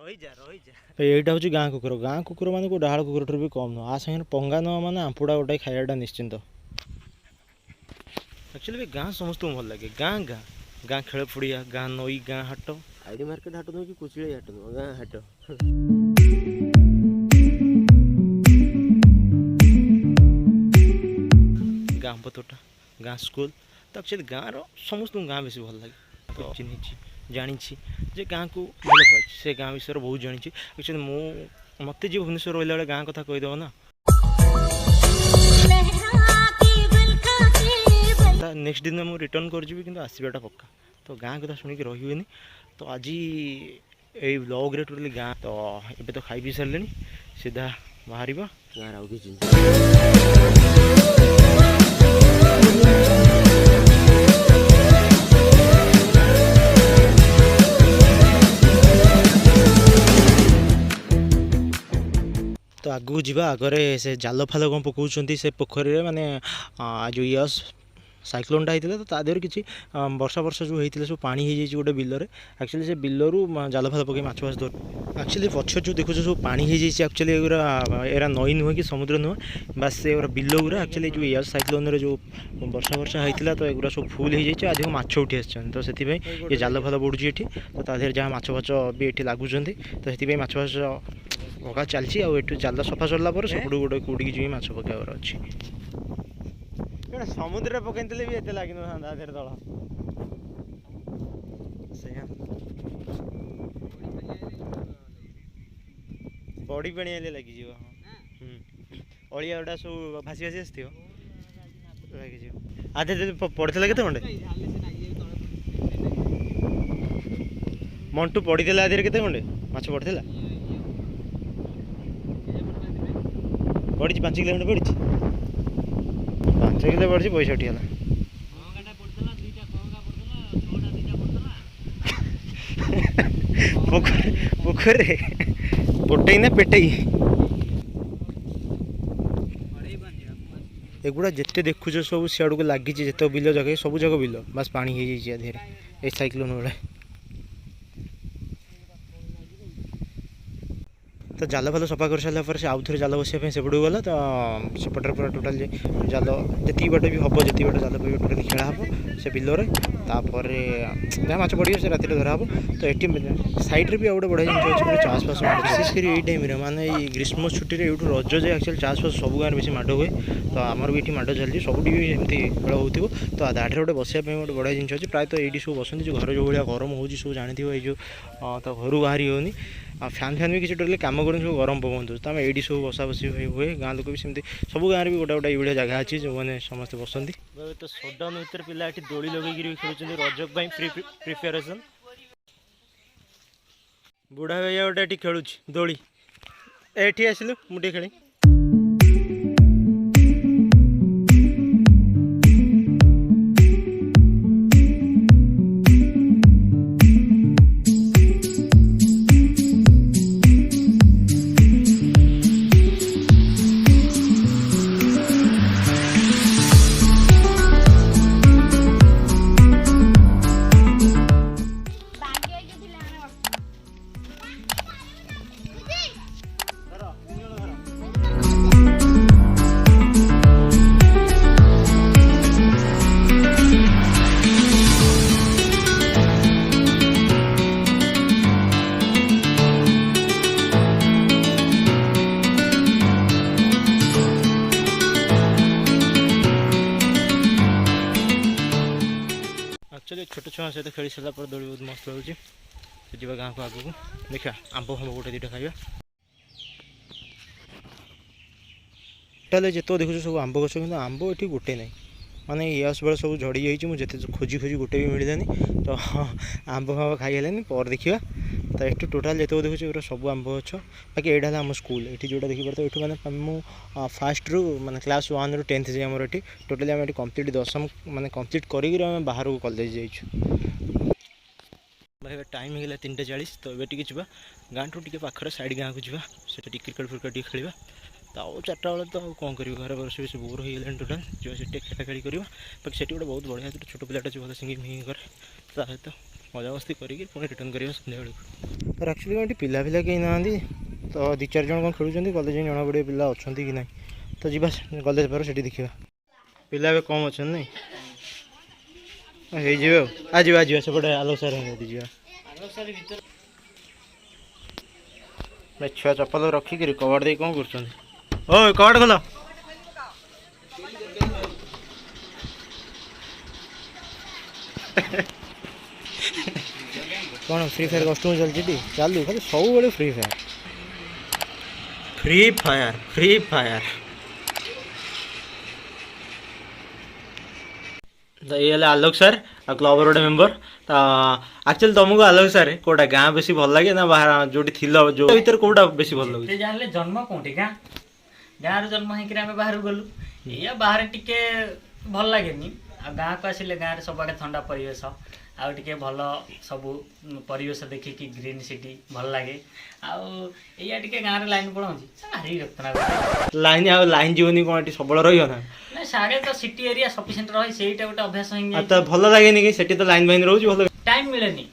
यहीटा हूँ गाँ कुकुर मान को डाहाल कुकुर भी कम नुह आ सागर पंगा न मान आंपुड़ा गोटे खाइबाटा निश्चिंत। एक्चुअली भी गाँ समस्त भल लगे गाँ गाँ गाँ खेल पड़िया गाँ नई गाँ हाट आईडी मार्केट हाट नुह कि कुचिड़ी हाट नुह गाँ हाट गाँ पतोटा गाँ स्कूल तो एक्चुअली गाँव समस्त गाँ बेस भल लगे तो चिन्ह जानी जे गाँ को भल पाई से गाँ विषय बहुत जानी एक्चुअली मत जी भुवनेश्वर रहा बेले गाँ कथा कहीदेव ना नेक्स्ट दिन मुझे रिटर्न कर आसवाटा पक्का तो गाँ कथा शुणिक रही तो आज ये ब्लॉग रे टोटली गाँ तो ये तो खाई पी सारे सीधा बाहर गाँव आउ कि तो आगू जावा आगे से जाल फाल कौन पकाउछंती से पोखरी माने जो यस साइक्लोनटा होता तो तादेह किसी वर्षा वर्षा जो होता सब पानी हो जाए गोटे बिलर एक्चुअली से बिलरू जाल फाल पकई माछ फाछ धर एक्चुअली पक्ष जो देखो सब पानी हो जाए एक्चुअली एरा नई नुह कि समुद्र नुह बास से बिल गुरा एक्चुअली जो यस साइक्लोन जो वर्षा वर्षा होता तो एगुरा सब फुल हो जाए अधिक माछ उठी आसान तो से ये जाल फाल बुड़ी ये तो तादेह जहाँ माछ फाछ भी ये लगुच्च तो से माछ फाछ पका चलती आठ जाल सफा सरला सब गोटे कौटी जी माछ पकाइबार अच्छी समुद्र पकई भी ये लगे था दल बड़ी पानी हेल्ले लगी अलिया गुटा सब भासी भासी आस लगे आधे पड़ता केते खंडे मंटू पड़ता आधे केते खंडे माछ पड़ता पड़ी 5 किलो खंडे पड़ी 5 किलो पड़ी पैसा उठीगला पोखर पोटई ना पेटई एगुड़ा जिते देखुच सब सियाड़ को लगी जिते बिल जगह सब जगह बिल बस पानी हो जाए देहरे ए साइक्लोन बेले तो जाल फाल सफा कर सारा से आउ थे जाल बसाई से गला तो सेपटे पूरा टोटाल जाल जी बाट भी हम जी बाट जाल टोटाल खेला हे से बिलर तापर जहाँ माछ पड़े से रात धरा हम तो ये सैड्रे भी गोटे बढ़िया जिन अच्छे चाष फास विशेषकर ये टाइम माने ग्रीष्म छुट्टी ये रज जाए एक्चुअली चाष फास सब गाँव बेस माड़ हुए तो आमर भी ये माड़ चलती सब भी एमती खेल हो तो दाढ़े गोटे बसाई गोटे बढ़िया जिन अच्छे प्रायतः ये सब बसती जो घर जो भाया गरम हो सब जानी ये जो तो घर बाहरी होनी फैन फैन भी किसी टोटली कम कर सब गरम पकाऊँ तो आम ये सब बसा बसी हुए गाँ लोक भी सेमती सब गाँव में गोटे गोटे ये जगह अच्छी जो मैंने समस्त बसती तो सटडाउन भितर पिला दोली लगे खेलुं रजक प्रिपेरेसन बुढ़ा भैया गोटे खेलुँ दोली एठी आसिलु मुझे खेली एक्चुअली छोट छुआ सहित खेल सारा दोली बहुत मस्त लगे जा गाँव को आगू देखा आंब फांब गोटे दुटा खाइबा जिते देखुच सब आंब गछ कि आंब ये गोटे ना माने यस बेले सब झड़ी जाइए मुझे खोजी खोजी गोटे भी मिलानी तो आंब फांब खाई है पर देखा तो ये टोटाल जिते देखुचे पूरा सब आंब गछ बाकी यहाँ आम स्कूल ये जोटा देखिए ये मैंने मुझे फास्ट रू मैंने क्लास 1 रू 10th जाए आमर ये टोटाली आम कम्प्लीट 10th मैंने कम्प्लीट कर बाहर को कॉलेज जाइए भाई टाइम होगा 3:40 तो ये टी जा गाँ ठूँ टे पाखर साइड गाँव को जा क्रिकेट फ्रिकेट खेल तो 4टा बेले तो कौन कर घर बस बेस बोर हो गलानी टोटाल जो से खेला खेली करवा बाकी से गोटे बहुत बढ़िया छोट पिलाटा जो भल सिंगिंग करे सहित मजामस्ती करके पुणी रिटर्न करेंगे सन्ध्या बेलू। पर एक्चुअली कौन पिला पिला कहीं ना तो दी चार जन कौन खेलुं गले जाए जना पड़े पिला अच्छा कि ना तो जी गले पर से देखा पिला ए कम अच्छा नहीं हो आज आज सेपटे आलोक सार जा छुआ चप्पल रखिक कबाड़ दे कौन कर कबाड़ खोल कौन फ्री फायर कस्टम चलती चालू खाली सब बड़े free fire free fire free fire तो ये आलोक सर आ क्लबर गोटे मेम्बर तो एक्चुअली तुमको आलोक सर कोटा गाँ बेसी भल लगे ना बाहर जो जो भर कोटा बेसी भल लगे जानले जन्म कोठी गाँ गाँव जन्म होकर आम बाहर गलु या बाहर टिके भल लगे गाँ को आसिले गाँव में सब ठंडा परिवेश आउ टिके भल सब परिवेश देखिकी ग्रीन सिटी भल लगे आया टिके गाँव लाइन पड़ाऊँगी भारी रक्तना लाइन आ लाइन जीवन कौन सबल रही ना ना साढ़े तो सिटी एरिया सफिशिएंट रही सेटा गोटे अभ्यास तो भल लगे कि सेठी तो लाइन फाइन रोज भल टाइम मिलेनी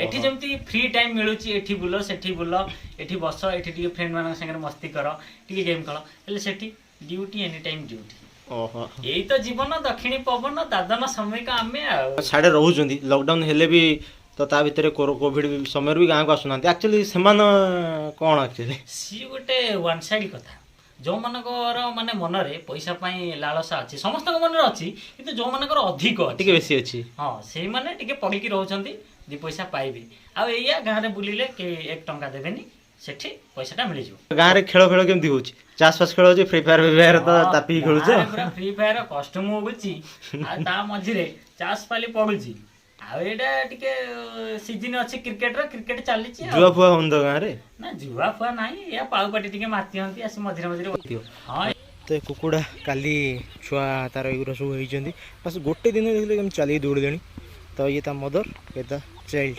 एठी जमती फ्री टाइम मिलूची एठी बुल सेठी बुल एठी बस एठी टिके फ्रेंड मान संगे मस्ती कर टिके गेम खेल हेले सेठी ड्यूटी एनी टाइम ड्यूटी ओहो यही तो जीवन दक्षिणी पवन दादन समय का आमे साढ़े रोचंदी लॉकडाउन हेले भी तो ता भितर कोविड समय भी गाँव को आसुना एक्चुअली से कौन एक्चुअली सी गोटे वन साइड कथा जो मानकर माने मन रे पैसा पाई लालसा अच्छी समस्त मन अच्छी किंतु जो मानकर अधिक टिके बेसी अच्छी हाँ से माने टिके पड़िकी रहउछंती दी पैसा पाइबे आ एया गाँ रे बुलिले के 1 टंका देबेनी सेठी पैसाटा मिल जिवो गाँ रे खेल खेल केमती होची चास पास खेल होची फ्री फायर तो तापी खेलुछ पूरा फ्री फायर कस्टम होगुची आ ता मझिरे चास पाली पडुची आ एटा टिके सीजन अछि क्रिकेट रो क्रिकेट चालीची जुआ फुआ होन तो गाँ रे ना जुआ फुआ नाही या पाउ पाटी टिके माती हंती आसी मझिरे मझिरे हां तो कुकुड़ा काली छुआ तार एगुरा सब होइचंदी बस गोटे दिन देखले हम चली दौड़ देनी तो ये ता मदर ये ता चाइल्ड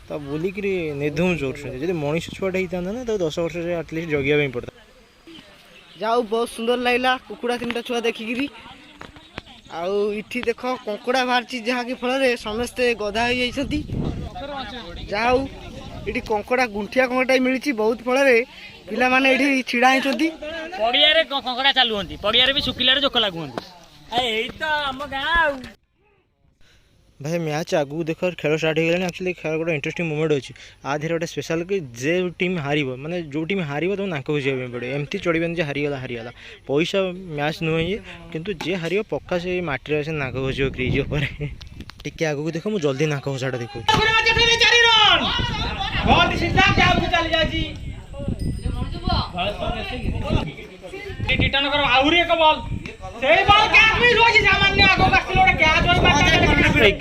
तो बोलिक नेधुम जोर जब मनीष छुआटा होता ना तो 10 वर्ष से एटलिस्ट जगिया पड़ता जाऊ बहुत सुंदर लगला कुकुड़ा 3टा छुआ देखिकी आउ इठी देख कंकड़ा बाहर जहाँकि फल समस्ते गधा हो जाती जाऊ ये कंकड़ा गुंठिया कंकड़ा मिली बहुत फल पिला माने ये छिड़ा होती पड़िया रे कंकड़ा चालू पड़िया रे भी सुखिला रे जोक लागुंती एई तो हम गाँ भाई मैच आगू देख खेल स्टार्ट हो गला एक्चुअली खेल गोटे इंटरेस्टिंग मोमेंट अच्छी आधे गोटे स्पेशल कि जे टीम हार माने जो टीम हार तुम नाक बुझे पड़े एमती चढ़ेनि जे हारीगला पैसा मैच नुहे ये किंतु जे हार पक्का से माटी से नाक बुझे क्रिज उपर टिके आगू देख मुझे जल्दी नाक घोषाटा देखो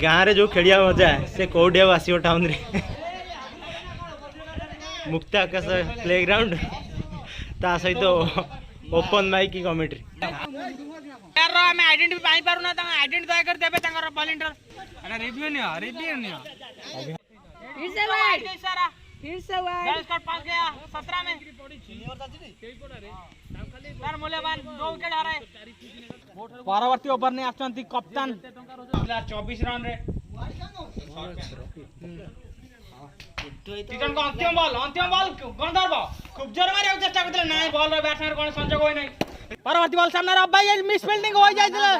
गाँव रे जो खेलिया मजा से कौटे आसो टाउन रे मुक्त आकाश प्ले ग्राउंड ता सहित ओपन माइक कमेंट्री आम आइडेंटिटी पाई पारुना आइडेंटिटी दया कर देबे तांकर वॉलंटियर अरे रिव्यू नियो फिर से वाइड स्कोर पास गया 17 में तार मूल्यवान 2 विकेट आ रहे परवर्ती ओवर ने आछंती कप्तान 24 रन रे टीटन को अंतिम बॉल गंधर्व खूब जोर मारे चेष्टा करथले नै बॉल रे बैट्समैन कोन संजोग होय नै परवर्ती बॉल सामने रे भाई मिस फील्डिंग होय जायतले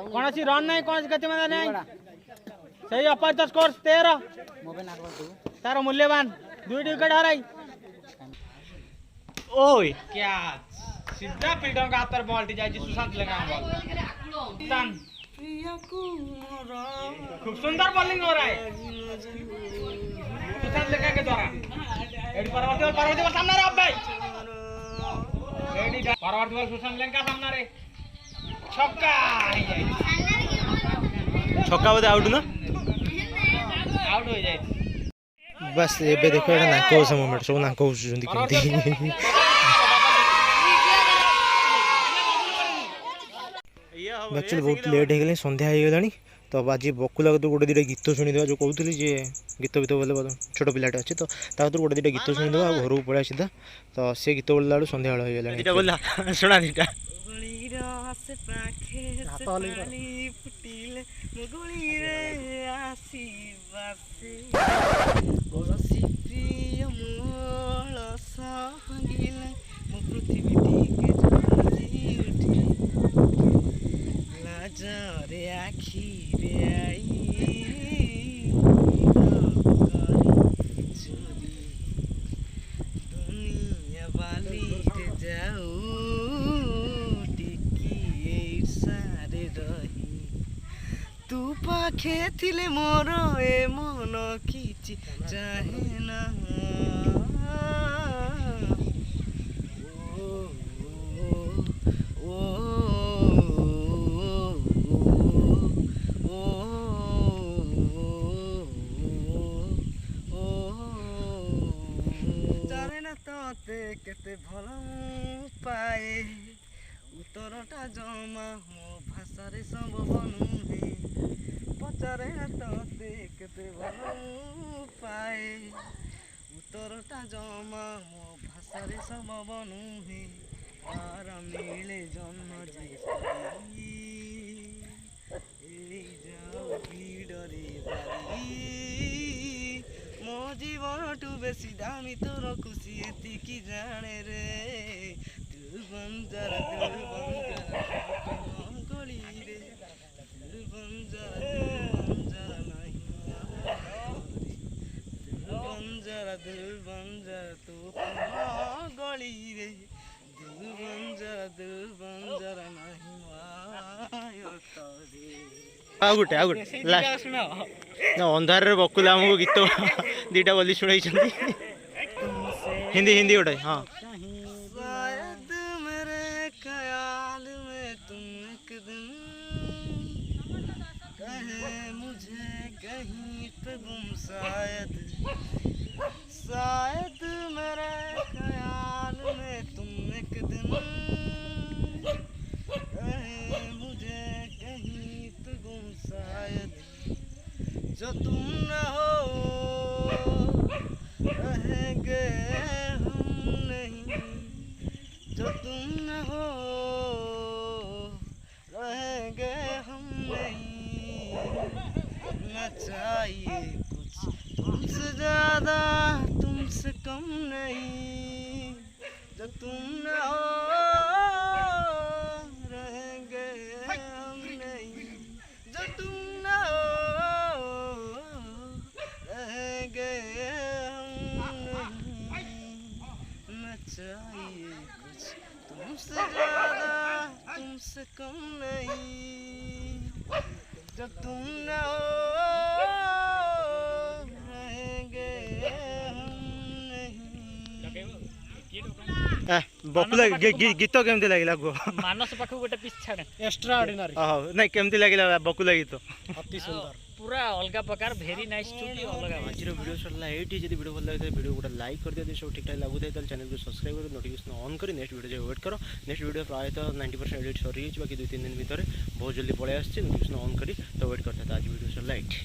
कोनसी रन नै कोनसी गति में नै सही अपर स्कोर 13 तार मूल्यवान 2 विकेट हराई ओए क्या सीधा फील्डर का हाथ पर बॉल टी जाए सुशांत लगा बॉल खूब सुंदर बॉलिंग हो रहा है सुशांत लगा के द्वारा परवर्ती बॉल सामने रे अब भाई रेडी परवर्ती बॉल सुशांत लगा सामने रे छक्का बोधे आउट ना आउट हो जाए बस ये देखो ये नाक घोषा मोमेंट सब नाक घोषुंट कमी एक्चुअली बहुत लेट हो गला सन्ध्या हो गला तो आज बकुला तो गोटे दुटा गीत शुणीदेवा जो कहते जे गीत गीत बोले छोट पिलाटे अच्छे तो गोटे दुटा गीत शुणीदेवा घर को पड़ा सीधा तो से गीत बोलला बेलू सन्ध्या हो गला शुणा दीटा ମୁଗୁଳିରେ ଆସିବାସେ ବସି ପ୍ରିୟ ମୋଳ ସଙ୍ଗିଲେ ମୋ ପୃଥିବୀ ଟିକେ ଜଳି ଉଠେ ଲାଜରେ ଆଖିରେ ଆଇ ଚୋରି ଦୁନିଆ ବାଲିରେ ଯାଉ ଟିକିଏ ଇର୍ଷାରେ ରହି ତୁ ପାଖେ ଥିଲେ ମୋର ଏ ମନ କିଛି ଚାହେଁ ନା ଜାଣେ ନା ତତେ କେତେ ଭଲ ମୁଁ ପାଏ ଉତ୍ତରଟା ଜମା ମୋ ଭାଷାରେ ସମ୍ଭବ ନୁହେଁ ପଚାରେ ନା ତତେ କେତେ ଭଲ ମୁଁ ପାଏ ଉତ୍ତରଟା ଜମା ମୋ ଭାଷାରେ ସମ୍ଭବ ନୁହେଁ ତାର ମିଳେ ଜନ୍ମ ଯେ ଏଇ ଯାଉ ଭିଡ଼ରେ ବାରି ମୋ ଜୀବନଠୁ ବେଶୀ ଦାମୀ ତୋର ଖୁସି ଏତିକି ଜାଣେ ରେ ବଞ୍ଜାରା ଗଳିରେ ବଞ୍ଜାରା ନାହିଁ ବଞ୍ଜାରା ତୋ ଗଳିରେ ବଞ୍ଜାରା ନାହିଁ ଆଉ ଗୋଟେ ଲାଷ୍ଟ ନା ଅନ୍ଧାରରେ ବକୁଲା ଆମକୁ ଗୀତ ଦିଟା ବୋଲି ଶୁଣେଇଛନ୍ତି ହିନ୍ଦୀ ଗୋଟେ ହଁ शायद मेरे ख्याल में तुम एक दिन कहे मुझे कहीं पे गुम शायद मेरे ख्याल में तुम एक दिन कहे मुझे कहीं पे गुम शायद जो तुम न हो रहेंगे हम नहीं जो तुम न हो रहेंगे हम नहीं न चाहिए कुछ तुमसे ज़्यादा तुमसे कम नहीं जो तुम न हो रहेंगे हम नहीं जो तुम न हो रहेंगे हम नहीं न चाहिए कुछ तुमसे ज़्यादा तुमसे कम नहीं जब तुम न हो रहेंगे हम नहीं ବକୁଲା ଗୀତ କେମିତି ଲାଗିଲା କୁହ ମାନସ ପାଖକୁ ଗୋଟେ ପିସ୍ ଛାଡ଼େ एक्स्ट्रा ऑर्डिनरी ହଉ ନାଇଁ କେମିତି ଲାଗିଲା ବକୁଲା ଗୀତ अति सुंदर ପୁରା ଅଲଗା ପ୍ରକାର ଭେରି ନାଇସ୍ ଟୁ ବି ଅଲଗା ଆଜିର ଭିଡ଼ିଓ ସରିଲା ଏଇଠି ଯଦି ଭିଡ଼ିଓ ଭଲ ଲାଗିଥାଏ ଭିଡ଼ିଓ ଗୋଟେ ଲାଇକ୍ କରିଦିଅ ଯଦି ସବୁ ଠିକ୍ଠାକ୍ ଲାଗୁଥାଏ ତାହେଲେ ଚ୍ୟାନେଲକୁ ସବସ୍କ୍ରାଇବ୍ କରି ନୋଟିଫିକେସନ୍ ଅନ୍ କରି ନେକ୍ସଟ ଭିଡ଼ିଓ ଯାଇ ୱେଟ୍ କର ନେକ୍ସଟ ଭିଡ଼ିଓ ପ୍ରାୟତଃ 90% ଏଡ଼ିଟ୍ ସରିଯାଇଛି ବାକି 2-3 ଦିନ ଭିତରେ ବହୁତ ଜଲ୍ଦି ପଳେଇ ଆସିଛି ନୋଟିଫିକେସନ୍ ଅନ୍ କରି ତ ୱେଟ୍ କରିଥାଏ ତ ଆଜି ଭିଡ଼ିଓ ସରିଲା ଏଇଠି